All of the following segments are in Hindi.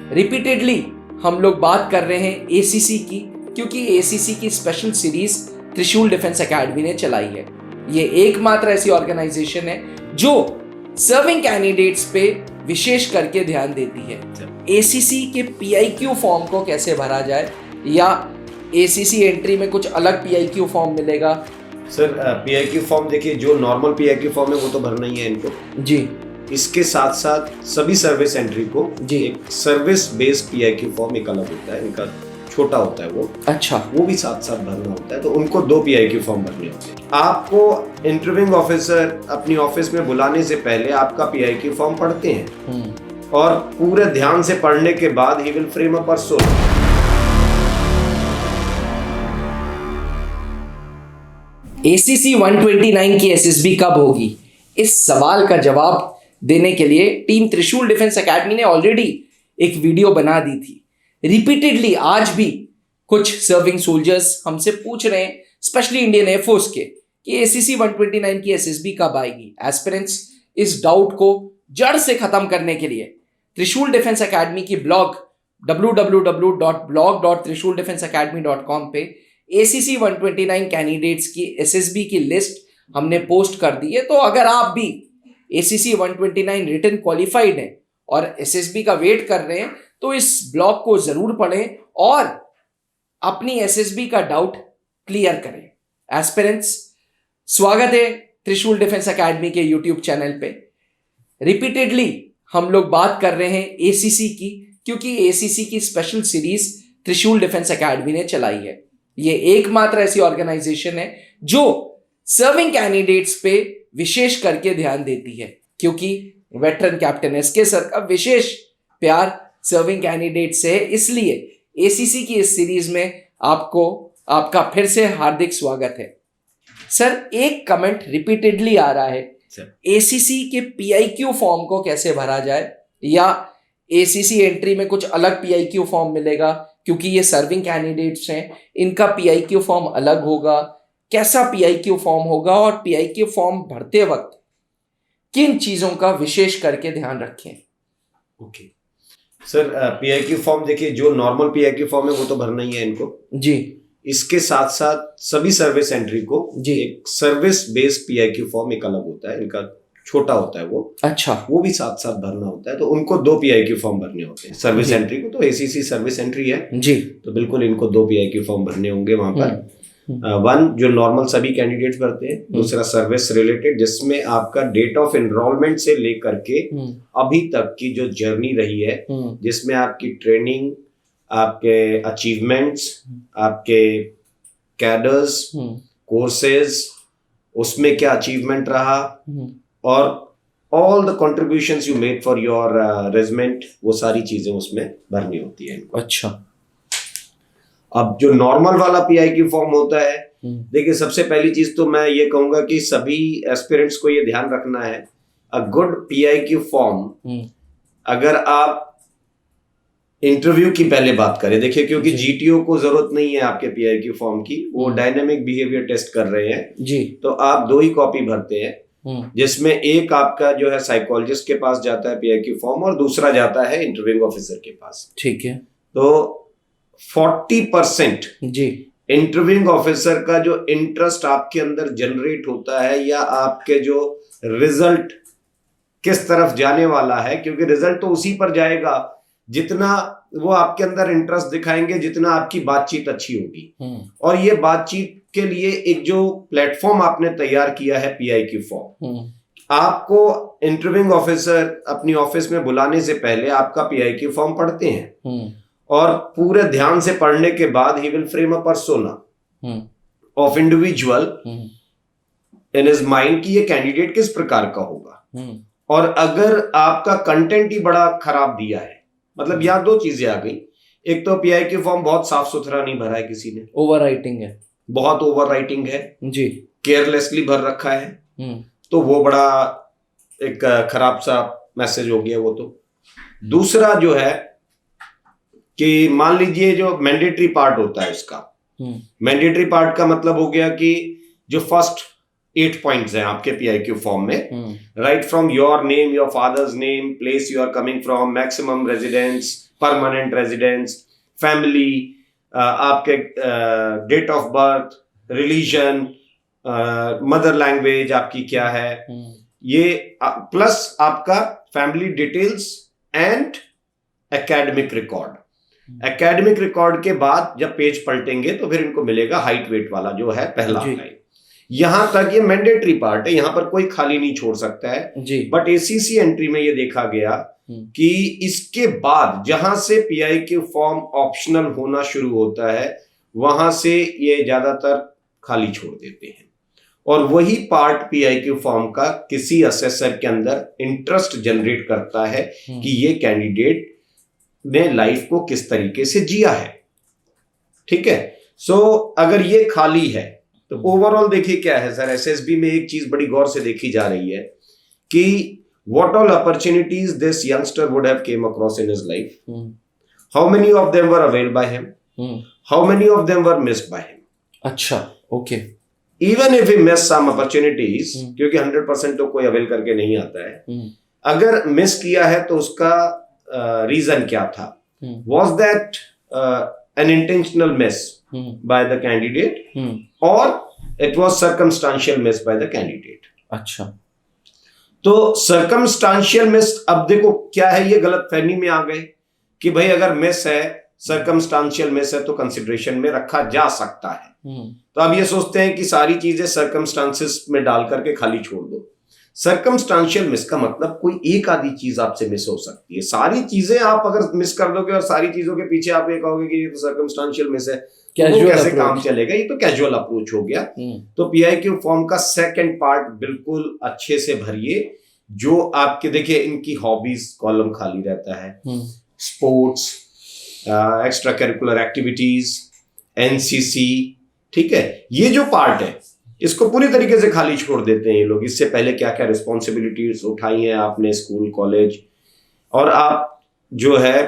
रिपीटेडली हम लोग बात कर रहे हैं एसीसी की, क्योंकि एसीसी की स्पेशल सीरीज त्रिशूल डिफेंस एकेडमी ने चलाई है। ये एकमात्र ऐसी ऑर्गेनाइजेशन है जो सर्विंग कैंडिडेट्स पे विशेष करके ध्यान देती है। एसीसी के पीआईक्यू फॉर्म को कैसे भरा जाए, या एसीसी एंट्री में कुछ अलग पीआईक्यू फॉर्म मिलेगा? सर पीआईक्यू फॉर्म देखिए, जो नॉर्मल पीआईक्यू फॉर्म है वो तो भरना ही है इनको जी। इसके साथ साथ सभी सर्विस एंट्री को जी। एक सर्विस बेस्ड पीआईक्यू फॉर्म एक अलग होता है, इनका छोटा होता है वो। अच्छा। वो भी साथ साथ भरना होता है, तो उनको 2 पीआईक्यू फॉर्म भरने होते हैं। आपको इंटरव्यूइंग ऑफिसर अपनी ऑफिस में बुलाने से पहले आपका पीआईक्यू फॉर्म पढ़ते हैं और पूरे ध्यान से पढ़ने के बाद he will frame a persona. ACC 129 की एसएसबी कब होगी? इस सवाल का जवाब देने के लिए टीम त्रिशूल डिफेंस एकेडमी ने ऑलरेडी एक वीडियो बना दी थी। रिपीटेडली आज भी कुछ सर्विंग सोल्जर्स हमसे पूछ रहे हैं, स्पेशली इंडियन एयरफोर्स के, कि एसीसी 129 की एसएसबी कब आएगी। एस्पिरेंट्स इस डाउट को जड़ से खत्म करने के लिए त्रिशूल डिफेंस एकेडमी की ब्लॉग www.blog.trishuldefenseacademy.com पे एसीसी 129 कैंडिडेट्स की एसएसबी की लिस्ट हमने पोस्ट कर दी है। तो अगर आप भी एसीसी 129 रिटन क्वालिफाइड हैं और एसएसबी का वेट कर रहे हैं तो इस ब्लॉग को जरूर पढ़ें और अपनी एसएसबी का डाउट क्लियर करें। एस्पिरेंट्स, स्वागत है त्रिशूल डिफेंस एकेडमी के यूट्यूब चैनल पे। रिपीटेडली हम लोग बात कर रहे हैं एसीसी की, क्योंकि एसीसी की स्पेशल सीरीज त्रिशूल डिफेंस एकेडमी ने चलाई है। ये एकमात्र ऐसी ऑर्गेनाइजेशन है जो सर्विंग कैंडिडेट्स पे विशेष करके ध्यान देती है, क्योंकि वेटरन कैप्टन एसके सर का विशेष प्यार सर्विंग कैंडिडेट से है। इसलिए एसीसी की इस सीरीज में आपका फिर से हार्दिक स्वागत है। सर, एक कमेंट रिपीटेडली आ रहा है, एसीसी के पीआईक्यू फॉर्म को कैसे भरा जाए, या एसीसी एंट्री में कुछ अलग पीआईक्यू फॉर्म मिलेगा? क्योंकि ये सर्विंग कैंडिडेट्स हैं, इनका पीआईक्यू फॉर्म अलग होगा। कैसा पीआईक्यू फॉर्म होगा और पीआईक्यू फॉर्म भरते वक्त किन चीजों का विशेष करके ध्यान रखें? ओके सर, पीआईक्यू फॉर्म देखिए, जो नॉर्मल पीआईक्यू फॉर्म है वो तो भरना ही है इनको जी। इसके साथ साथ सभी सर्विस एंट्री को जी। एक सर्विस बेस्ड पीआईक्यू फॉर्म एक अलग होता है, इनका छोटा होता है वो। अच्छा। वो भी साथ साथ भरना होता है, तो उनको 2 पीआईक्यू फॉर्म भरने होते हैं। सर्विस एंट्री को तो एसीसी सर्विस एंट्री है जी, तो बिल्कुल इनको 2 पीआईक्यू फॉर्म भरने होंगे वहां पर। 1 जो नॉर्मल सभी कैंडिडेट्स भरते हैं, दूसरा सर्विस रिलेटेड जिसमें आपका डेट ऑफ एनरोलमेंट से लेकर के अभी तक की जो जर्नी रही है, जिसमें आपकी ट्रेनिंग, आपके अचीवमेंट्स, आपके कैडर्स, कोर्सेज, उसमें क्या अचीवमेंट रहा, और all the contributions you made for your regiment, वो सारी चीजें उसमें भरनी होती है। अच्छा। अब जो नॉर्मल वाला पीआईक्यू फॉर्म होता है, देखिए सबसे पहली चीज तो मैं ये कहूंगा कि सभी एस्पिरेंट्स को ये ध्यान रखना है, अ गुड पीआईक्यू फॉर्म, अगर आप इंटरव्यू की पहले बात करें, देखिए क्योंकि जीटीओ को जरूरत नहीं है आपके पीआईक्यू फॉर्म की, वो डायनेमिक बिहेवियर टेस्ट कर रहे हैं जी, तो आप 2 ही कॉपी भरते हैं, जिसमें एक आपका जो है साइकोलॉजिस्ट के पास जाता है पीआईक्यू फॉर्म और दूसरा जाता है इंटरव्यूइंग ऑफिसर के पास। ठीक है। तो 40% जी इंटरव्यूइंग ऑफिसर का जो इंटरेस्ट आपके अंदर जनरेट होता है, या आपके जो रिजल्ट किस तरफ जाने वाला है, क्योंकि रिजल्ट तो उसी पर जाएगा जितना वो आपके अंदर इंटरेस्ट दिखाएंगे, जितना आपकी बातचीत अच्छी होगी। और ये बातचीत के लिए एक जो प्लेटफॉर्म आपने तैयार किया है पीआईक्यू फॉर्म, आपको इंटरव्यूइंग ऑफिसर अपनी ऑफिस में बुलाने से पहले आपका पीआईक्यू फॉर्म पढ़ते हैं और पूरे ध्यान से पढ़ने के बाद he will frame a persona of individual in his mind कि ये कैंडिडेट किस प्रकार का होगा। और अगर आपका कंटेंट ही बड़ा खराब दिया है, मतलब यहाँ 2 चीजें आ गई, एक तो पीआईक्यू फॉर्म बहुत साफ सुथरा नहीं भरा है किसी ने, ओवर राइटिंग है, बहुत ओवर राइटिंग है जी, केयरलेसली भर रखा है, तो वो बड़ा एक खराब सा मैसेज हो गया वो तो। दूसरा जो है कि मान लीजिए जो मैंडेटरी पार्ट होता है उसका, मैंडेटरी पार्ट का मतलब हो गया कि जो फर्स्ट 8 पॉइंट्स हैं आपके पीआईक्यू फॉर्म में, right from your name, your father's name, place you are coming from, maximum residence, permanent residence, family, आपके date of birth, religion, mother language आपकी क्या है, ये प्लस आपका family details and academic record. Academic record के बाद जब पेज पलटेंगे तो फिर इनको मिलेगा हाइट वेट वाला जो है पहला लाइन। यहां तक ये मैंडेटरी पार्ट है, यहां पर कोई खाली नहीं छोड़ सकता है जी। बट एसीसी एंट्री में ये देखा गया कि इसके बाद जहां से पीआईक्यू फॉर्म ऑप्शनल होना शुरू होता है वहां से ये ज्यादातर खाली छोड़ देते हैं, और वही पार्ट पीआईक्यू फॉर्म का किसी असेसर के अंदर इंटरेस्ट जनरेट करता है कि ये कैंडिडेट ने लाइफ को किस तरीके से जिया है। ठीक है, सो अगर ये खाली है तो ओवरऑल देखिए क्या है सर, एसएसबी में एक चीज बड़ी गौर से देखी जा रही है कि what all opportunities this youngster would have came across in his life, how many of them were availed by him, how many of them were missed by him. अच्छा, okay. Even if he miss some opportunities, क्योंकि 100% तो कोई अवेल करके नहीं आता है, अगर मिस किया है तो उसका रीजन क्या था, was that an intentional miss by the candidate or it was circumstantial miss by the candidate। अच्छा, तो circumstantial miss, अब देखो क्या है, ये गलत फहमी में आ गए कि भाई अगर मिस है, circumstantial miss है तो कंसिडरेशन में रखा जा सकता है। तो अब ये सोचते हैं कि सारी चीजें circumstances में डाल करके खाली छोड़ दो। सर्कमस्टांशियल मिस का मतलब कोई एक आधी चीज आपसे मिस हो सकती है, सारी चीजें आप अगर मिस कर दोगे और सारी चीजों के पीछे आप ये कहोगे कि ये तो सर्कमस्टांशियल मिस है, तो कैसे काम चलेगा, ये तो कैजुअल अप्रोच हो गया। तो पीआईक्यू फॉर्म का सेकंड पार्ट बिल्कुल अच्छे से भरिए, जो आपके देखिए इनकी हॉबीज कॉलम खाली रहता है, sports, extra curricular activities, NCC, ठीक है, ये जो पार्ट है इसको पूरी तरीके से खाली छोड़ देते हैं ये लोग। इससे पहले क्या क्या रिस्पॉन्सिबिलिटीज उठाई हैं आपने स्कूल कॉलेज, और आप जो है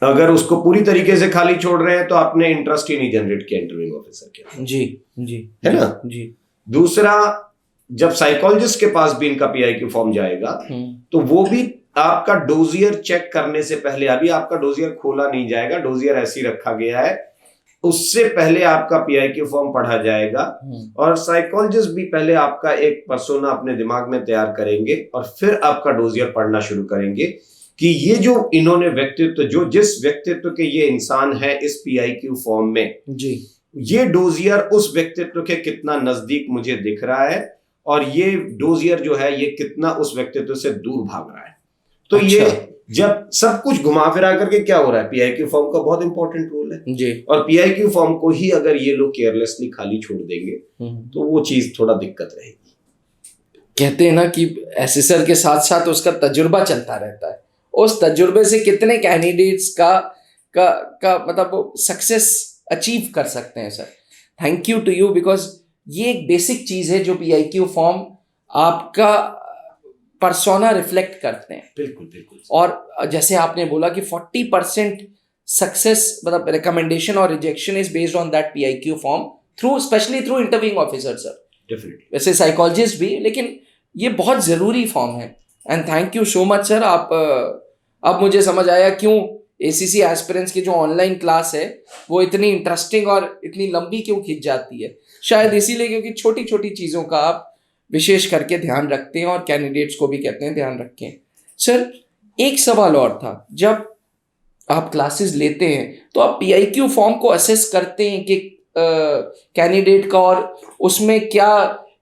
अगर उसको पूरी तरीके से खाली छोड़ रहे हैं तो आपने इंटरेस्ट ही नहीं जनरेट किया इंटरव्यूइंग ऑफिसर के। जी जी, है ना जी। दूसरा, जब साइकोलॉजिस्ट के पास भी इनका पीआईक्यू फॉर्म जाएगा तो वो भी आपका डोजियर चेक करने से पहले, अभी आपका डोजियर खोला नहीं जाएगा, डोजियर ऐसे ही रखा गया है, उससे पहले आपका पीआईक्यू फॉर्म पढ़ा जाएगा, और साइकोलॉजिस्ट भी पहले आपका एक पर्सोना अपने दिमाग में तैयार करेंगे और फिर आपका डोजियर पढ़ना शुरू करेंगे कि ये जो इन्होंने व्यक्तित्व, जो जिस व्यक्तित्व के ये इंसान है इस पीआईक्यू फॉर्म में जी, ये डोजियर उस व्यक्तित्व के कितना नजदीक मुझे दिख रहा है, और ये डोजियर जो है ये कितना उस व्यक्तित्व से दूर भाग रहा है। तो अच्छा, ये जब सब कुछ घुमा फिरा करके क्या हो रहा है, पीआईक्यू फॉर्म का बहुत इंपॉर्टेंट रोल है जी, और पीआईक्यू फॉर्म को ही अगर ये लोग केयरलेसली खाली छोड़ देंगे तो वो चीज थोड़ा दिक्कत रहेगी। कहते हैं ना कि एसेसर के साथ साथ उसका तजुर्बा चलता रहता है, उस तजुर्बे से कितने कैंडिडेट्स का मतलब वो सक्सेस अचीव कर सकते हैं sir. Thank you to you, because ये एक बेसिक चीज है जो पीआईक्यू फॉर्म आपका पर्सोना रिफ्लेक्ट करते हैं। बिल्कुल बिल्कुल। और जैसे आपने बोला कि 40% सक्सेस मतलब रिकमेंडेशन और rejection is based on that PIQ form through, specially through interviewing officer sir. Definitely, वैसे साइकोलॉजिस्ट भी, लेकिन ये बहुत जरूरी फॉर्म है। And thank you so much sir. आप अब मुझे समझ आया क्यों एसीसी एस्पिरेंट्स की जो ऑनलाइन क्लास है वो इतनी इंटरेस्टिंग और इतनी लंबी क्यों खिंच जाती है। शायद इसीलिए क्योंकि छोटी छोटी चीज़ों का आप विशेष करके ध्यान रखते हैं और कैंडिडेट्स को भी कहते हैं ध्यान रखें। सर एक सवाल और था, जब आप क्लासेस लेते हैं तो आप पीआईक्यू फॉर्म को असेस करते हैं कि कैंडिडेट का और उसमें क्या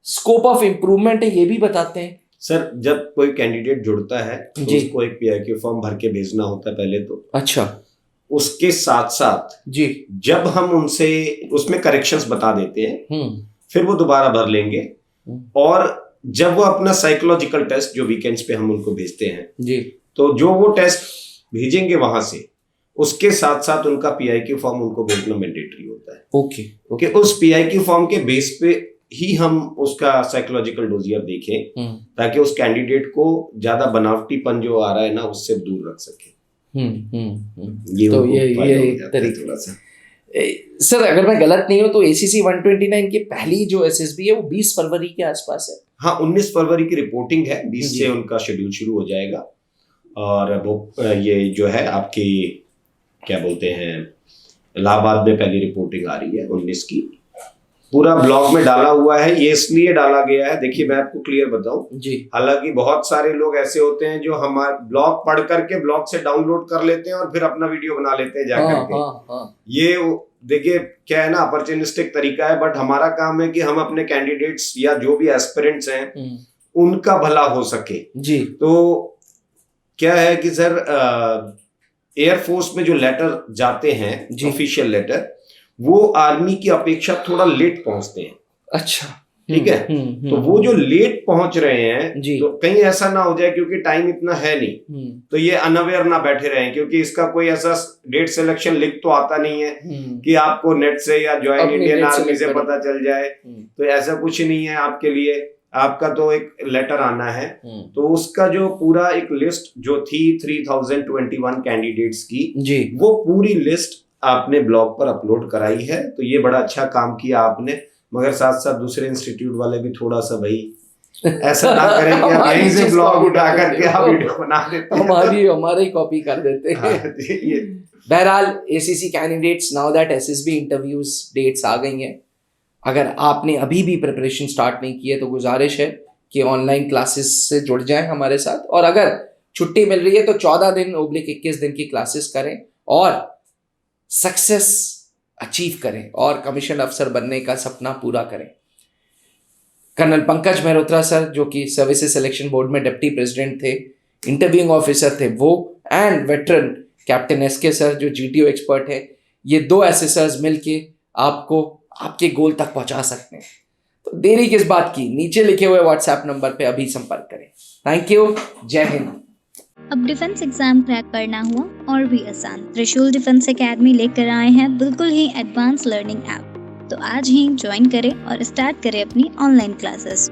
स्कोप ऑफ इम्प्रूवमेंट है, ये भी बताते हैं? सर जब कोई कैंडिडेट जुड़ता है तो उसको एक पीआईक्यू फॉर्म भर के भेजना होता है पहले तो। अच्छा। उसके साथ साथ जी जब हम उनसे उसमें करेक्शंस बता देते हैं फिर वो दोबारा भर लेंगे, और जब वो अपना साइकोलॉजिकल टेस्ट जो वीकेंड्स पे हम उनको भेजते हैं जी, तो जो वो टेस्ट भेजेंगे वहां से उसके साथ साथ उनका पीआईक्यू फॉर्म उनको भेजना मैंडेटरी होता है। Okay okay. उस पीआईक्यू फॉर्म के बेस पे ही हम उसका साइकोलॉजिकल डोजियर देखें ताकि उस कैंडिडेट को ज्यादा बनावटीपन जो आ रहा है ना उससे दूर रख सके। ये तो ये थोड़ा सा सर अगर मैं गलत नहीं हूं तो एसीसी 129 की पहली जो एसएसबी है वो 20 फरवरी के आसपास है। हाँ 19 फरवरी की रिपोर्टिंग है, 20 से उनका शेड्यूल शुरू हो जाएगा। और वो ये जो है आपकी क्या बोलते हैं इलाहाबाद में पहली रिपोर्टिंग आ रही है 19 की। पूरा ब्लॉग में डाला हुआ है, ये इसलिए डाला गया है, देखिए मैं आपको क्लियर बताऊं जी। हालांकि बहुत सारे लोग ऐसे होते हैं जो हमारे ब्लॉग पढ़ करके ब्लॉग से डाउनलोड कर लेते हैं और फिर अपना वीडियो बना लेते हैं जाकर के। ये देखिए क्या है ना, अपॉर्चुनिस्टिक तरीका है, बट हमारा काम है कि हम अपने कैंडिडेट्स या जो भी एस्पिरेंट्स हैं उनका भला हो सके जी। तो क्या है कि सर एयरफोर्स में जो लेटर जाते हैं ऑफिशियल लेटर, वो आर्मी की अपेक्षा थोड़ा लेट पहुंचते हैं। अच्छा, ठीक है। तो वो जो लेट पहुंच रहे हैं तो कहीं ऐसा ना हो जाए, क्योंकि टाइम इतना है नहीं, तो ये अनअवेयर ना बैठे रहे, क्योंकि इसका कोई ऐसा डेट सिलेक्शन लिंक तो आता नहीं है कि आपको नेट से या ज्वाइन इंडियन आर्मी से पता चल जाए। तो ऐसा कुछ नहीं है आपके लिए, आपका तो एक लेटर आना है। तो उसका जो पूरा एक लिस्ट जो थी 3021 कैंडिडेट्स की जी, वो पूरी लिस्ट आपने ब्लॉग पर अपलोड कराई है। तो ये बड़ा अच्छा काम किया आपने, मगर साथ साथ दूसरे इंस्टीट्यूट वाले भी थोड़ा सा भाई ऐसा ना करें कि आप यहीं से ब्लॉग उठा करके आप वीडियो बना देते हैं, हमारी कॉपी कर देते हैं। बहरहाल ACC candidates, now that SSB interviews dates आ गई हैं, अगर आपने अभी भी प्रिपरेशन स्टार्ट नहीं की है तो गुजारिश है कि ऑनलाइन क्लासेस से जुड़ जाएं हमारे साथ, और अगर छुट्टी मिल रही है तो 14 दिन / 21 दिन की क्लासेस करें और सक्सेस अचीव करें और कमीशन अफसर बनने का सपना पूरा करें। कर्नल पंकज मेहरोत्रा सर, जो कि सर्विसेज सिलेक्शन बोर्ड में डिप्टी प्रेसिडेंट थे, इंटरव्यूइंग ऑफिसर थे वो, and veteran captain SK sir जो जीटीओ एक्सपर्ट है, ये 2 एसेसर्स मिलके आपको आपके गोल तक पहुंचा सकते हैं। तो देरी किस बात की, नीचे लिखे हुए व्हाट्सएप नंबर पे अभी संपर्क करें। थैंक यू, जय हिंद। अब डिफेंस एग्जाम क्रैक करना हुआ और भी आसान, त्रिशूल डिफेंस एकेडमी लेकर आए हैं बिल्कुल ही एडवांस लर्निंग ऐप। तो आज ही ज्वाइन करें और स्टार्ट करें अपनी ऑनलाइन क्लासेस।